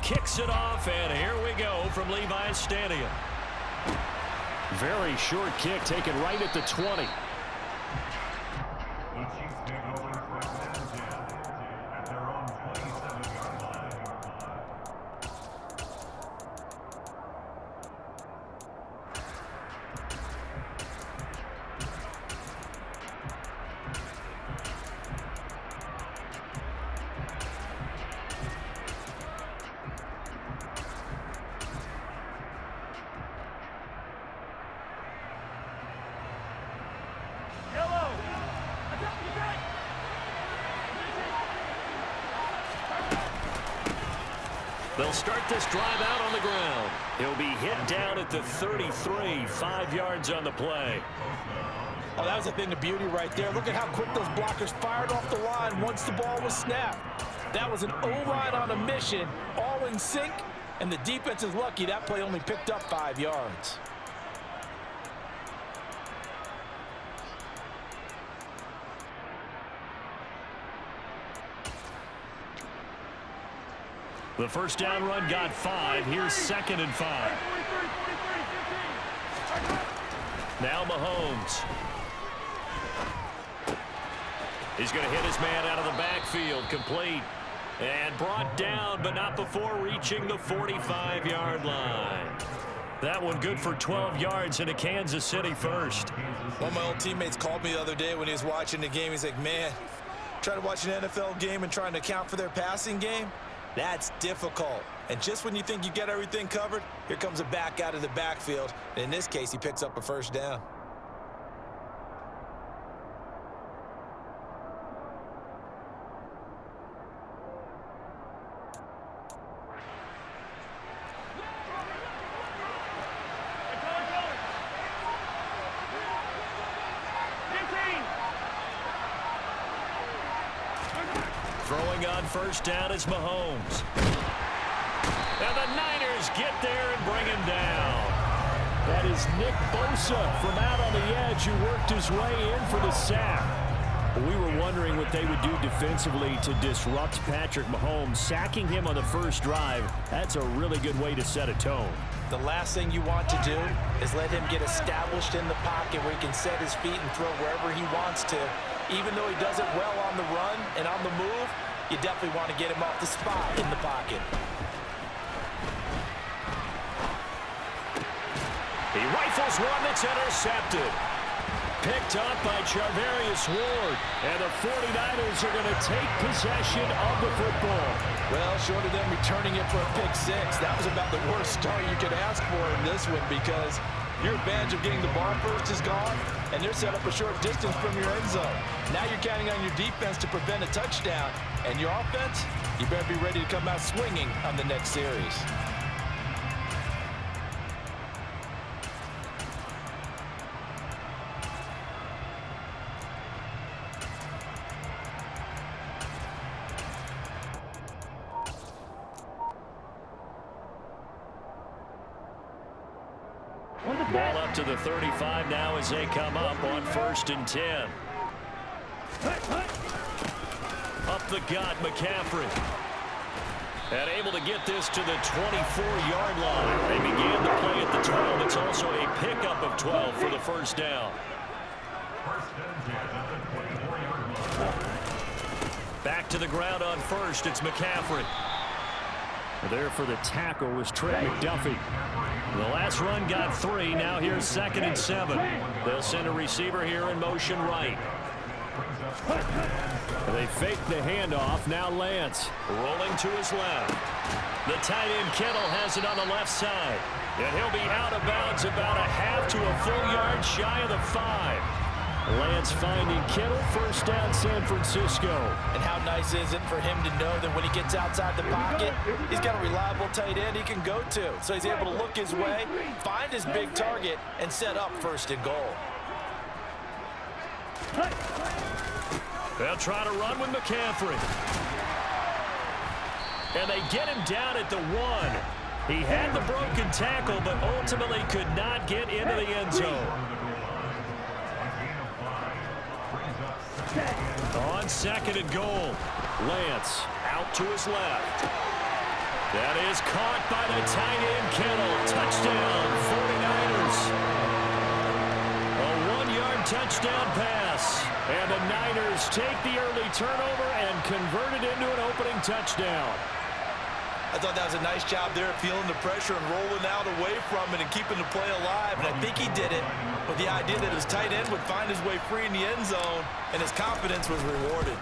kicks it off, and here we go from Levi's Stadium. Very short kick taken right at the 20. They'll start this drive out on the ground. He'll be hit down at the 33, 5 yards on the play. Oh, that was a thing of beauty right there. Look at how quick those blockers fired off the line once the ball was snapped. That was an O-line on a mission, all in sync, and the defense is lucky that play only picked up 5 yards. The first down run got 5. Here's 2nd and 5. Now Mahomes. He's going to hit his man out of the backfield. Complete. And brought down, but not before reaching the 45-yard line. That one good for 12 yards into Kansas City first. One of my old teammates called me the other day when he was watching the game. He's like, man, trying to watch an NFL game and trying to account for their passing game? That's difficult. And just when you think you get everything covered, here comes a back out of the backfield. And in this case, he picks up a first down. Throwing on first down is Mahomes. And the Niners get there and bring him down. That is Nick Bosa from out on the edge who worked his way in for the sack. We were wondering what they would do defensively to disrupt Patrick Mahomes. Sacking him on the first drive, that's a really good way to set a tone. The last thing you want to do is let him get established in the pocket where he can set his feet and throw wherever he wants to. Even though he does it well on the run and on the move, you definitely want to get him off the spot in the pocket. He rifles one that's intercepted. Picked up by Charvarius Ward. And the 49ers are going to take possession of the football. Well, short of them returning it for a pick six, that was about the worst start you could ask for in this one because your advantage of getting the ball first is gone, and they're set up a short distance from your end zone. Now you're counting on your defense to prevent a touchdown, and your offense, you better be ready to come out swinging on the next series. Ball up to the 35 now as they come up on 1st and 10. Up the gut, McCaffrey. And able to get this to the 24-yard line. They began the play at the 12. It's also a pickup of 12 for the first down. Back to the ground on 1st. It's McCaffrey. There for the tackle was Trent McDuffie. The last run got 3. Now here's 2nd and 7. They'll send a receiver here in motion right. They fake the handoff. Now Lance rolling to his left. The tight end Kittle has it on the left side. And he'll be out of bounds about a half to a full yard shy of the 5. Lance finding Kittle, first down San Francisco. And how nice is it for him to know that when he gets outside the pocket, he's got a reliable tight end he can go to. So he's able to look his way, find his big target, and set up 1st and goal. They'll try to run with McCaffrey. And they get him down at the 1. He had the broken tackle, but ultimately could not get into the end zone. On 2nd and goal, Lance out to his left. That is caught by the tight end Kittle. Touchdown, 49ers. A 1-yard touchdown pass. And the Niners take the early turnover and convert it into an opening touchdown. I thought that was a nice job there, feeling the pressure and rolling out away from it and keeping the play alive. And I think he did it with the idea that his tight end would find his way free in the end zone, and his confidence was rewarded.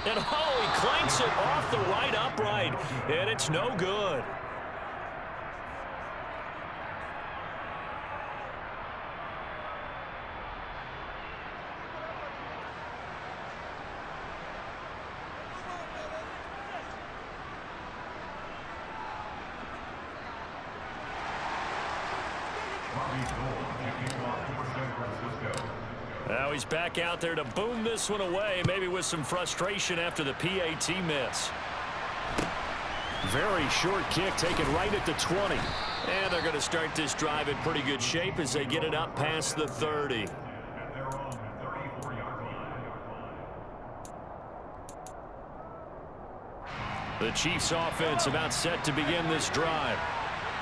And he clanks it off the right upright, and it's no good. Now he's back out there to boom this one away, maybe with some frustration after the PAT miss. Very short kick taken right at the 20. And they're going to start this drive in pretty good shape as they get it up past the 30. The Chiefs offense about set to begin this drive.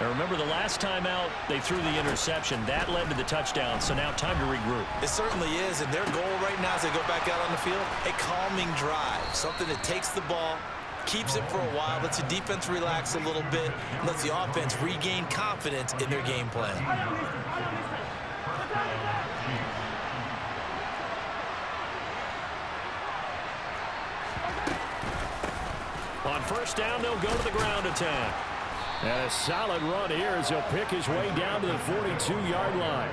Now remember, the last time out, they threw the interception. That led to the touchdown, so now time to regroup. It certainly is, and their goal right now as they go back out on the field, a calming drive, something that takes the ball, keeps it for a while, lets the defense relax a little bit, and lets the offense regain confidence in their game plan. On first down, they'll go to the ground attack. And a solid run here as he'll pick his way down to the 42-yard line.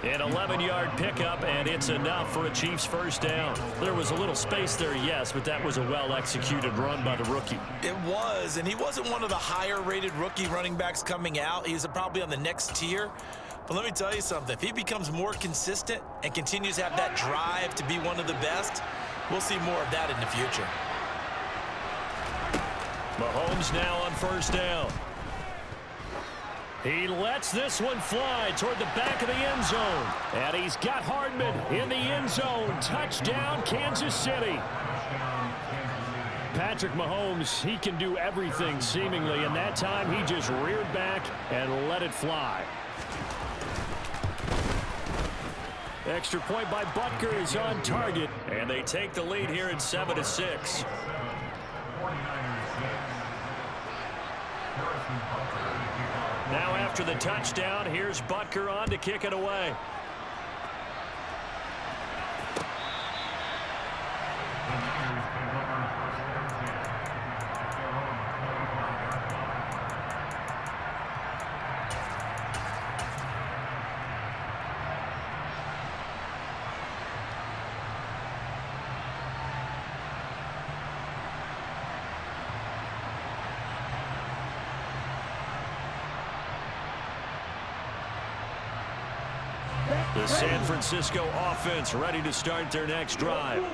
An 11-yard pickup, and it's enough for a Chiefs first down. There was a little space there, yes, but that was a well-executed run by the rookie. It was, and he wasn't one of the higher-rated rookie running backs coming out. He's probably on the next tier. But let me tell you something. If he becomes more consistent and continues to have that drive to be one of the best, we'll see more of that in the future. Mahomes now on first down. He lets this one fly toward the back of the end zone. And he's got Hardman in the end zone. Touchdown, Kansas City. Patrick Mahomes, he can do everything seemingly, and that time he just reared back and let it fly. Extra point by Butker is on target, and they take the lead here at 7-6. Now after the touchdown, here's Butker on to kick it away. The San Francisco offense ready to start their next drive.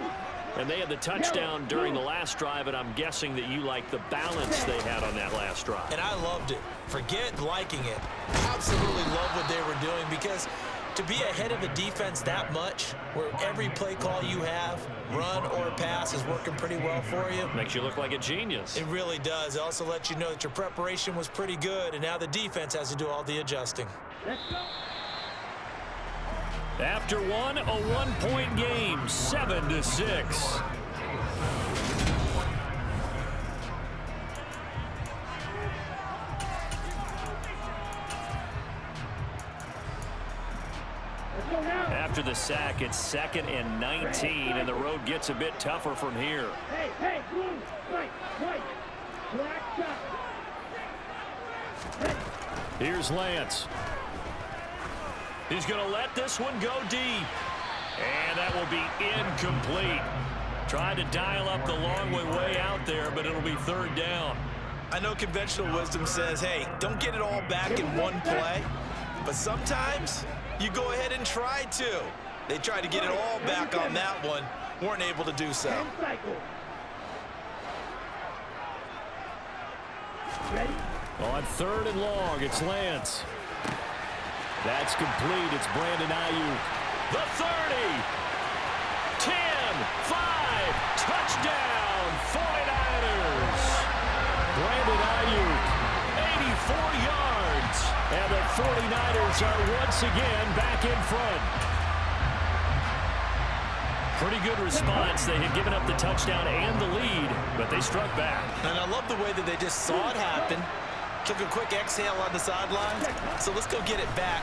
And they had the touchdown during the last drive, and I'm guessing that you like the balance they had on that last drive. And I loved it. Forget liking it. Absolutely love what they were doing, because to be ahead of the defense that much, where every play call you have, run or pass, is working pretty well for you. Makes you look like a genius. It really does. It also lets you know that your preparation was pretty good, and now the defense has to do all the adjusting. Let's go. After one, a one-point game, 7-6. After the sack, it's 2nd and 19, and the road gets a bit tougher from here. Hey, blue, white, black, stop. Here's Lance. He's going to let this one go deep. And that will be incomplete. Trying to dial up the long way out there, but it'll be 3rd down. I know conventional wisdom says, hey, don't get it all back in one play. But sometimes you go ahead and try to. They tried to get it all back on that one. Weren't able to do so. On 3rd and long, it's Lance. That's complete. It's Brandon Ayuk. The 30, 10, Touchdown, 49ers. Brandon Ayuk, 84 yards. And the 49ers are once again back in front. Pretty good response. They had given up the touchdown and the lead, but they struck back. And I love the way that they just saw it happen. Took a quick exhale on the sidelines. So let's go get it back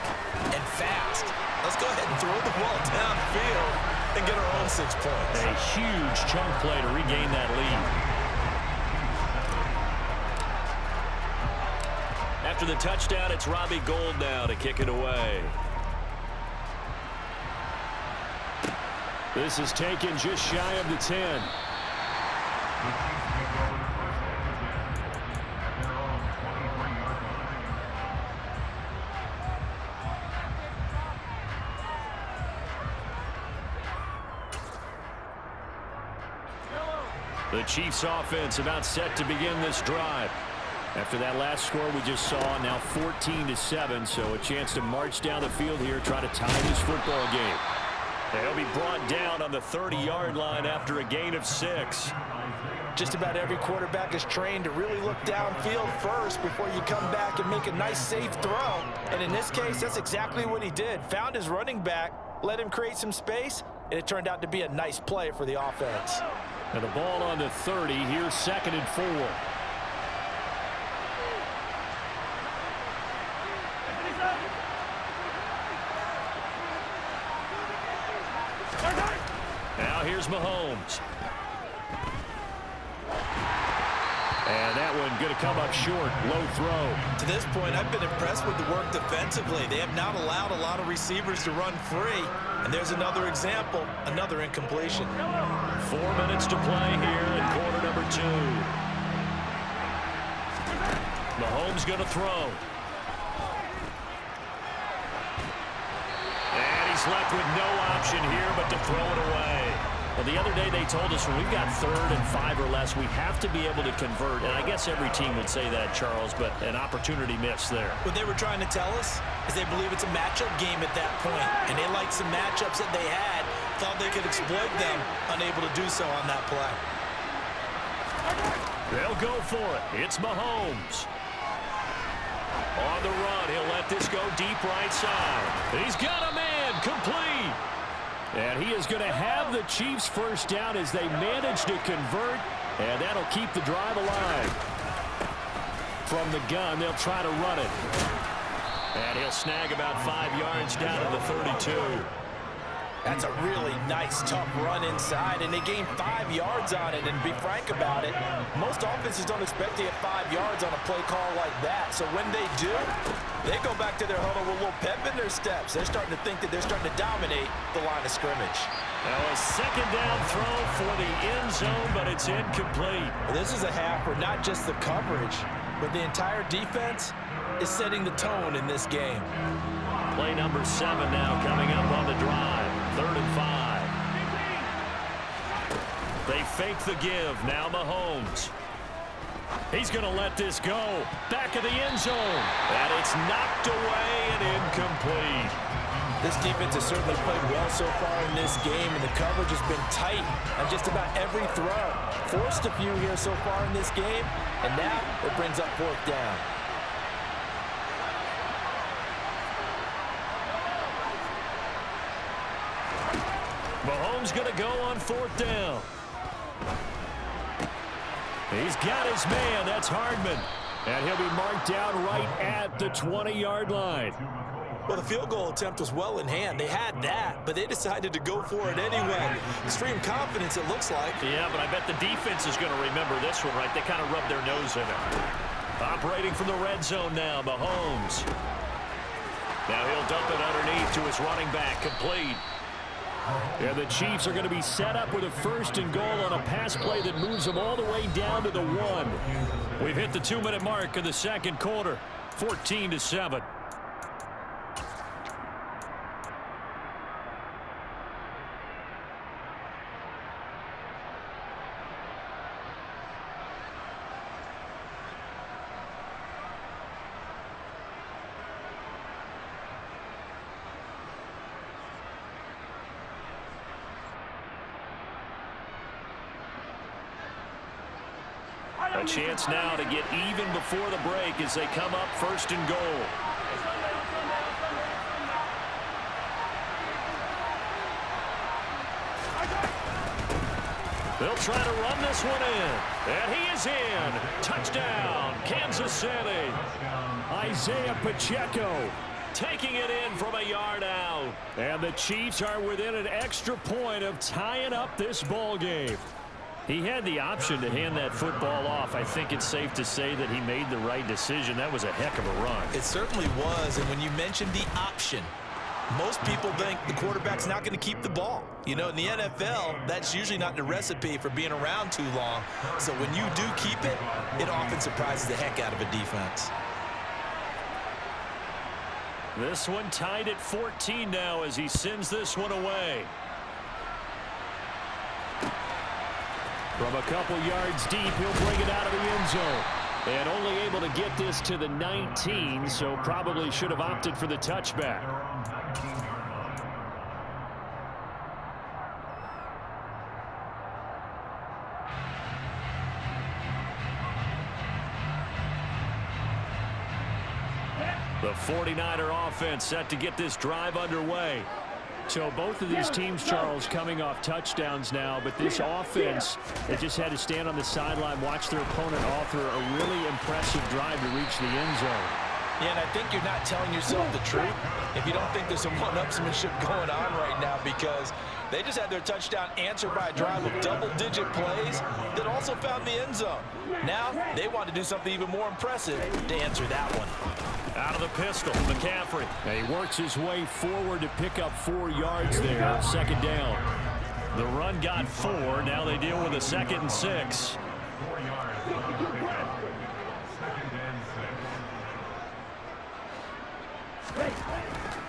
and fast. Let's go ahead and throw the ball downfield and get our own 6 points. A huge chunk play to regain that lead. After the touchdown, it's Robbie Gould now to kick it away. This is taken just shy of the 10. The Chiefs offense about set to begin this drive. After that last score we just saw, now 14-7, so a chance to march down the field here, try to tie this football game. They'll be brought down on the 30-yard line after a gain of 6. Just about every quarterback is trained to really look downfield first before you come back and make a nice, safe throw. And in this case, that's exactly what he did. Found his running back, let him create some space, and it turned out to be a nice play for the offense. And the ball on the 30. Here's 2nd and 4. Now here's Mahomes. And that one going to come up short. Low throw. To this point, I've been impressed with the work defensively. They have not allowed a lot of receivers to run free. And there's another example, another incompletion. 4 minutes to play here in quarter number 2. Mahomes going to throw. And he's left with no option here but to throw it away. Well, the other day they told us when we've got 3rd and 5 or less, we have to be able to convert. And I guess every team would say that, Charles, but an opportunity missed there. What they were trying to tell us is they believe it's a matchup game at that point. And they liked some matchups that they had, thought they could exploit them, unable to do so on that play. They'll go for it. It's Mahomes. On the run, he'll let this go deep right side. He's got a man, complete. And he is going to have the Chiefs first down as they manage to convert, and that'll keep the drive alive. From the gun, they'll try to run it. And he'll snag about 5 yards down to the 32. That's a really nice, tough run inside, and they gained 5 yards on it. And to be frank about it, most offenses don't expect to get 5 yards on a play call like that. So when they do, they go back to their huddle with a little pep in their steps. They're starting to think that they're starting to dominate the line of scrimmage. Now a 2nd down throw for the end zone, but it's incomplete. This is a half where not just the coverage, but the entire defense is setting the tone in this game. Play number 7 now coming up on the drive. 3rd and 5. They fake the give. Now Mahomes. He's going to let this go. Back of the end zone. And it's knocked away and incomplete. This defense has certainly played well so far in this game, and the coverage has been tight on just about every throw. Forced a few here so far in this game, and now it brings up 4th down. Mahomes going to go on 4th down. He's got his man. That's Hardman. And he'll be marked down right at the 20-yard line. Well, the field goal attempt was well in hand. They had that, but they decided to go for it anyway. Extreme confidence, it looks like. Yeah, but I bet the defense is going to remember this one, right? They kind of rubbed their nose in it. Operating from the red zone now, Mahomes. Now he'll dump it underneath to his running back, complete. And the Chiefs are going to be set up with a 1st and goal on a pass play that moves them all the way down to the 1. We've hit the 2-minute mark of the 2nd quarter, 14-7. A chance now to get even before the break as they come up first and goal. They'll try to run this one in. And he is in. Touchdown, Kansas City. Isaiah Pacheco taking it in from a yard out. And the Chiefs are within an extra point of tying up this ball game. He had the option to hand that football off. I think it's safe to say that he made the right decision. That was a heck of a run. It certainly was. And when you mentioned the option, most people think the quarterback's not going to keep the ball. You know, in the NFL, that's usually not the recipe for being around too long. So when you do keep it, it often surprises the heck out of a defense. This one tied at 14 now as he sends this one away. From a couple yards deep, he'll bring it out of the end zone. And only able to get this to the 19, so probably should have opted for the touchback. The 49er offense set to get this drive underway. So both of these teams, Charles, coming off touchdowns now, but this offense, they just had to stand on the sideline, watch their opponent offer a really impressive drive to reach the end zone. Yeah, and I think you're not telling yourself the truth if you don't think there's some one-upsmanship going on right now, because they just had their touchdown answered by a drive of double-digit plays that also found the end zone. Now they want to do something even more impressive to answer that one. Out of the pistol, McCaffrey. And he works his way forward to pick up 4 yards there. Second down. The run got 4. Now they deal with a 2nd and 6.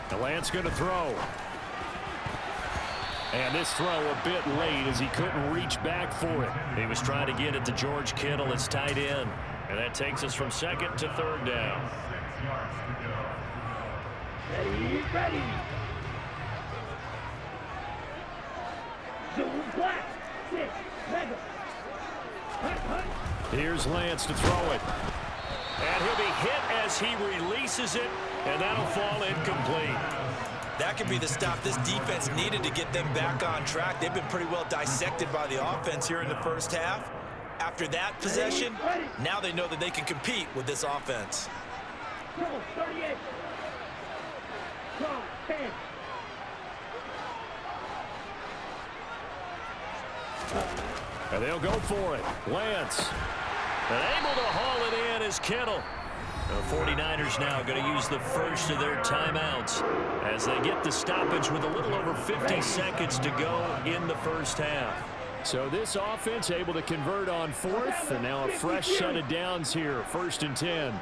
The Lance going to throw. And this throw a bit late as he couldn't reach back for it. He was trying to get it to George Kittle, his tight end. And that takes us from 2nd to 3rd down. Ready. Zone black. 6. Mega. Hut. Here's Lance to throw it. And he'll be hit as he releases it, and that'll fall incomplete. That could be the stop this defense needed to get them back on track. They've been pretty well dissected by the offense here in the first half. After that possession, now they know that they can compete with this offense. 38. 10. And they'll go for it. Lance. And able to haul it in is Kittle. The 49ers now going to use the first of their timeouts as they get the stoppage with a little over 50 seconds to go in the first half. So this offense able to convert on 4th, and now a fresh set of downs here, 1st and 10.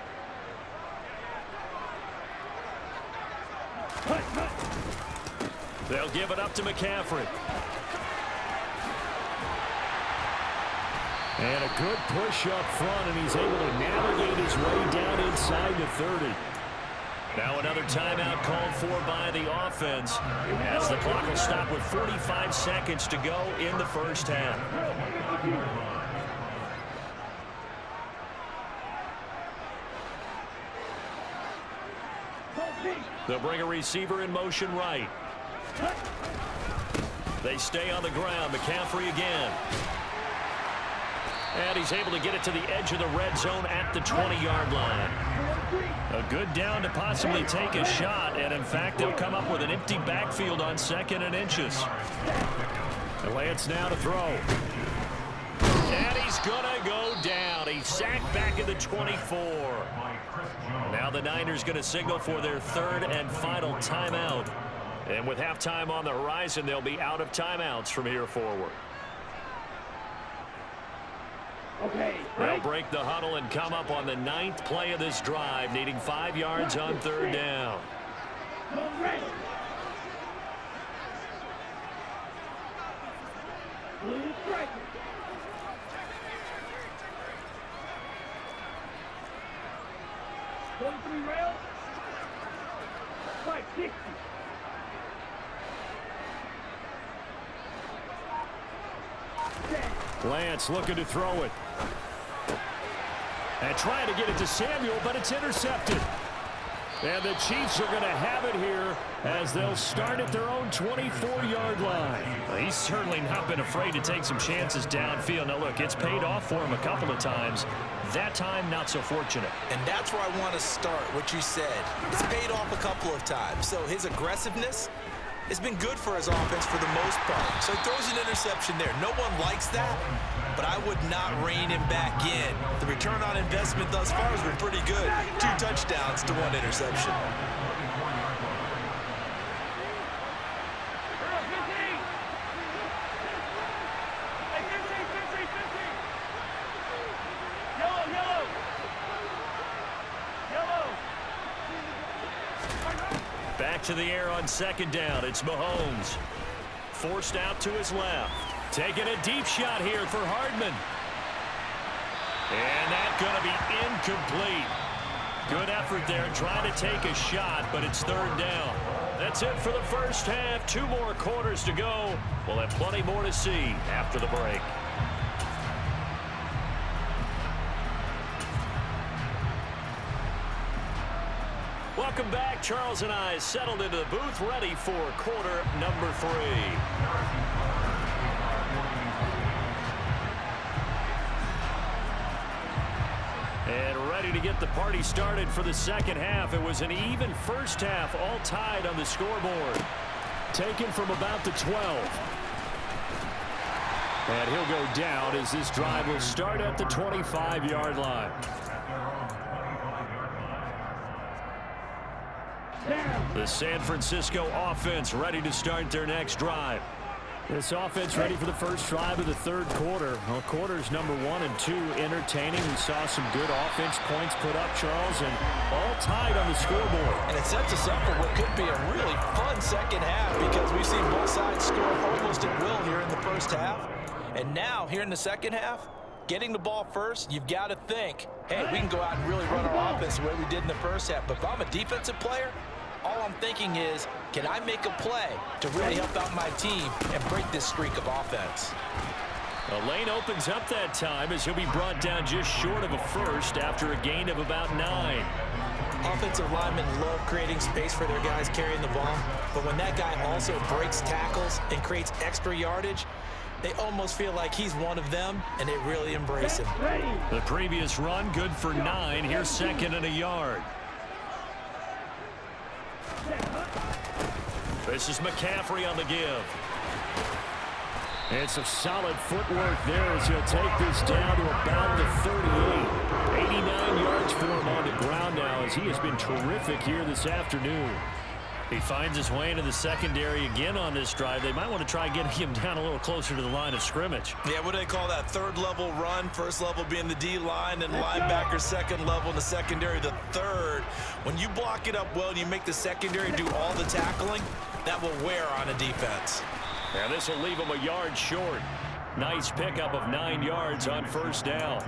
They'll give it up to McCaffrey. And a good push up front, and he's able to navigate his way down inside the 30. Now another timeout called for by the offense as the clock will stop with 45 seconds to go in the first half. They'll bring a receiver in motion right. They stay on the ground. McCaffrey again. And he's able to get it to the edge of the red zone at the 20-yard line. A good down to possibly take a shot, and in fact, they'll come up with an empty backfield on 2nd and inches. And Lance now to throw. And he's going to go down. He's sacked back at the 24. Now the Niners going to signal for their 3rd and final timeout. And with halftime on the horizon, they'll be out of timeouts from here forward. Okay. They'll break the huddle and come up on the 9th play of this drive, needing 5 yards on 3rd down. Ready. Blue striker. Rail. 560. Lance looking to throw it. And trying to get it to Samuel, but it's intercepted. And the Chiefs are going to have it here as they'll start at their own 24-yard line. Well, he's certainly not been afraid to take some chances downfield. Now, look, it's paid off for him a couple of times. That time, not so fortunate. And that's where I want to start, what you said. It's paid off a couple of times. So his aggressiveness has been good for his offense for the most part. So he throws an interception there. No one likes that, but I would not rein him back in. The return on investment thus far has been pretty good. 2 touchdowns to 1 interception. Back to the air on 2nd down. It's Mahomes. Forced out to his left. Taking a deep shot here for Hardman. And that's going to be incomplete. Good effort there trying to take a shot, but it's 3rd down. That's it for the first half. 2 more quarters to go. We'll have plenty more to see after the break. Welcome back. Charles and I settled into the booth, ready for quarter number 3. And ready to get the party started for the second half. It was an even first half, all tied on the scoreboard. Taken from about the 12. And he'll go down as this drive will start at the 25-yard line. The San Francisco offense ready to start their next drive. This offense ready for the first drive of the 3rd quarter. Well, quarters number 1 and 2 entertaining. We saw some good offense points put up, Charles, and all tied on the scoreboard. And it sets us up for what could be a really fun second half because we've seen both sides score almost at will here in the first half. And now, here in the second half, getting the ball first, you've got to think, hey, we can go out and really run our offense the way we did in the first half. But if I'm a defensive player, all I'm thinking is, can I make a play to really help out my team and break this streak of offense? A lane opens up that time as he'll be brought down just short of a first after a gain of about 9. Offensive linemen love creating space for their guys carrying the ball, but when that guy also breaks tackles and creates extra yardage, they almost feel like he's one of them, and they really embrace him. The previous run, good for 9. Here's 2nd and a yard. This is McCaffrey on the give. It's a solid footwork there as he'll take this down to about the 38. 89 yards for him on the ground now as he has been terrific here this afternoon. He finds his way into the secondary again on this drive. They might want to try getting him down a little closer to the line of scrimmage. Yeah, what do they call that? 3rd level run. 1st level being the D-line and linebacker. 2nd level in the secondary, the 3rd. When you block it up well and you make the secondary do all the tackling, that will wear on a defense. And this will leave him a yard short. Nice pickup of 9 yards on 1st down.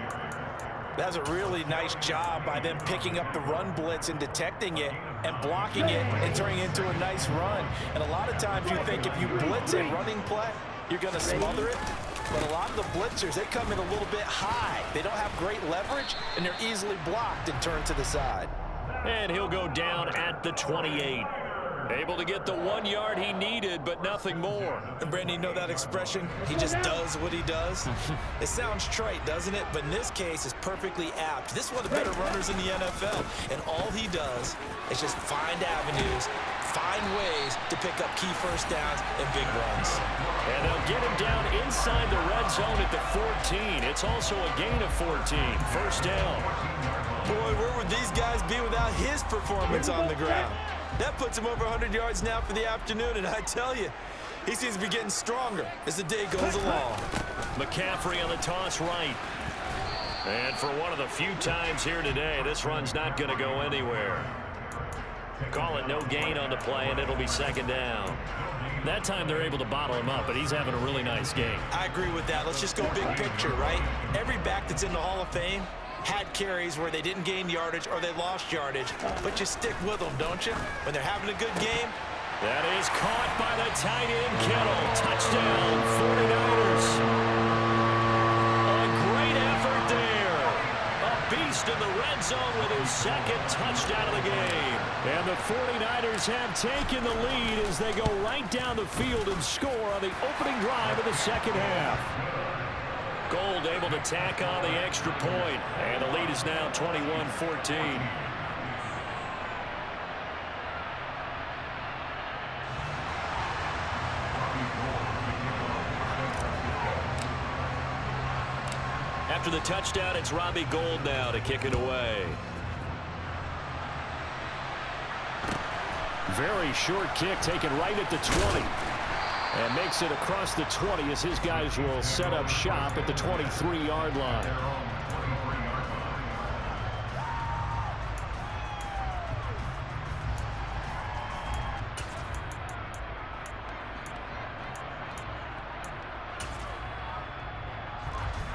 That's a really nice job by them picking up the run blitz and detecting it and blocking it and turning it into a nice run. And a lot of times you think if you blitz a running play, you're going to smother it. But a lot of the blitzers, they come in a little bit high. They don't have great leverage, and they're easily blocked and turned to the side. And he'll go down at the 28. Able to get the 1 yard he needed, but nothing more. And Brandon, you know that expression? He just does what he does. It sounds trite, doesn't it? But in this case, it's perfectly apt. This is one of the better runners in the NFL. And all he does is just find avenues, find ways to pick up key first downs and big runs. And they'll get him down inside the red zone at the 14. It's also a gain of 14. 1st down. Boy, where would these guys be without his performance on the ground? That puts him over 100 yards now for the afternoon, and I tell you, he seems to be getting stronger as the day goes along. McCaffrey on the toss right. And for one of the few times here today, this run's not going to go anywhere. Call it no gain on the play, and it'll be 2nd down. That time they're able to bottle him up, but he's having a really nice game. I agree with that. Let's just go big picture, right? Every back that's in the Hall of Fame had carries where they didn't gain yardage or they lost yardage, but you stick with them, don't you? When they're having a good game. That is caught by the tight end, Kittle. Touchdown, 49ers. A great effort there. A beast in the red zone with his second touchdown of the game. And the 49ers have taken the lead as they go right down the field and score on the opening drive of the second half. Gold able to tack on the extra point, and the lead is now 21-14. After the touchdown, it's Robbie Gould now to kick it away. Very short kick taken right at the 20. And makes it across the 20 as his guys will set up shop at the 23-yard line.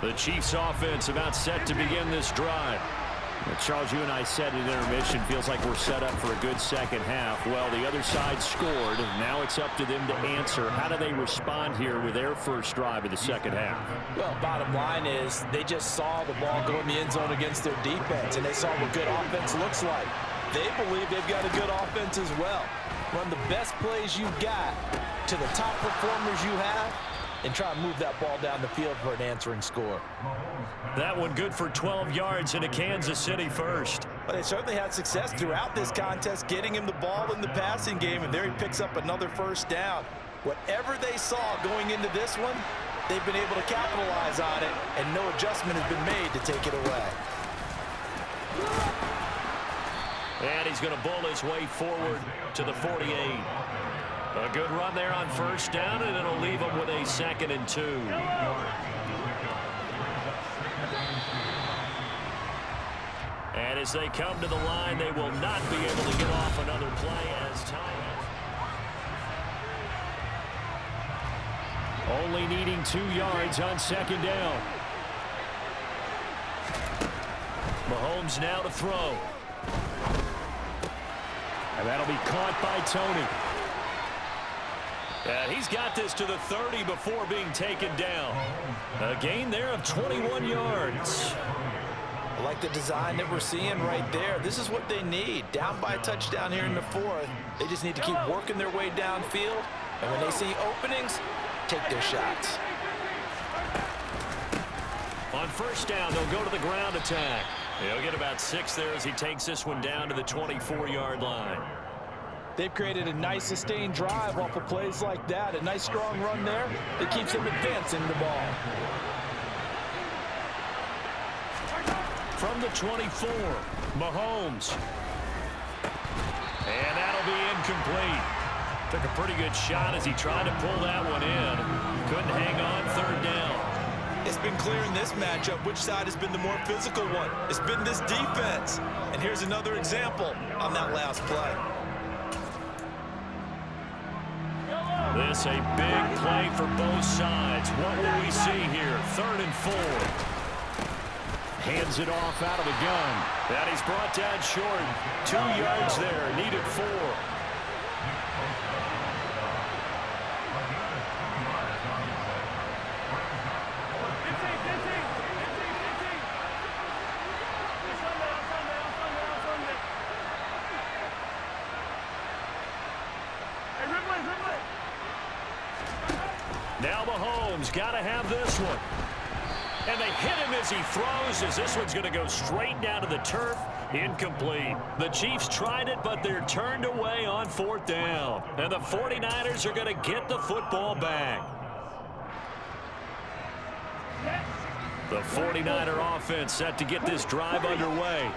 The Chiefs offense about set to begin this drive. Charles, you and I said at intermission, feels like we're set up for a good second half. Well, the other side scored. Now it's up to them to answer. How do they respond here with their first drive of the second half? Well, bottom line is they just saw the ball go in the end zone against their defense, and they saw what good offense looks like. They believe they've got a good offense as well. Run the best plays you've got to the top performers you have, and try and move that ball down the field for an answering score. That one good for 12 yards into Kansas City first. But they certainly had success throughout this contest, getting him the ball in the passing game, and there he picks up another first down. Whatever they saw going into this one, they've been able to capitalize on it, and no adjustment has been made to take it away. And he's going to bull his way forward to the 48. A good run there on first down, and it'll leave him with a 2nd and 2. And as they come to the line, they will not be able to get off another play as time. Only needing 2 yards on 2nd down. Mahomes now to throw. And that'll be caught by Tony. And he's got this to the 30 before being taken down. A gain there of 21 yards. I like the design that we're seeing right there. This is what they need. Down by a touchdown here in the 4th. They just need to keep working their way downfield. And when they see openings, take their shots. On first down, they'll go to the ground attack. He'll get about 6 there as he takes this one down to the 24-yard line. They've created a nice sustained drive off of plays like that. A nice strong run there that keeps them advancing the ball. From the 24, Mahomes. And that'll be incomplete. Took a pretty good shot as he tried to pull that one in. Couldn't hang on 3rd down. It's been clear in this matchup which side has been the more physical one. It's been this defense. And here's another example on that last play. This a big play for both sides. What will we see here? 3rd and 4. Hands it off out of the gun. That he's brought down short. 2 yards there. Needed 4. Now Mahomes got to have this one. And they hit him as he throws, as this one's going to go straight down to the turf. Incomplete. The Chiefs tried it, but they're turned away on 4th down. And the 49ers are going to get the football back. The 49er offense set to get this drive underway.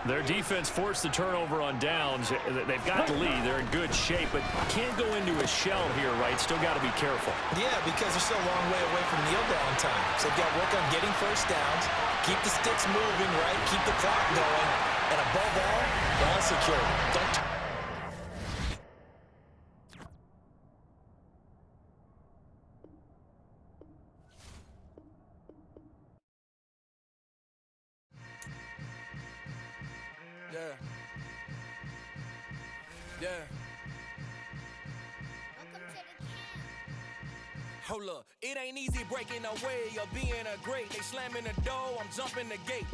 Their defense forced the turnover on downs. They've got the lead. They're in good shape, but can't go into a shell here, right? Still got to be careful. Yeah, because they're still a long way away from kneel down time. So they've got to work on getting first downs, keep the sticks moving, right? Keep the clock going. And above all, ball security. Don't Yeah. Hold up, it ain't easy breaking away or being a great. They slamming the door, I'm jumping the gate.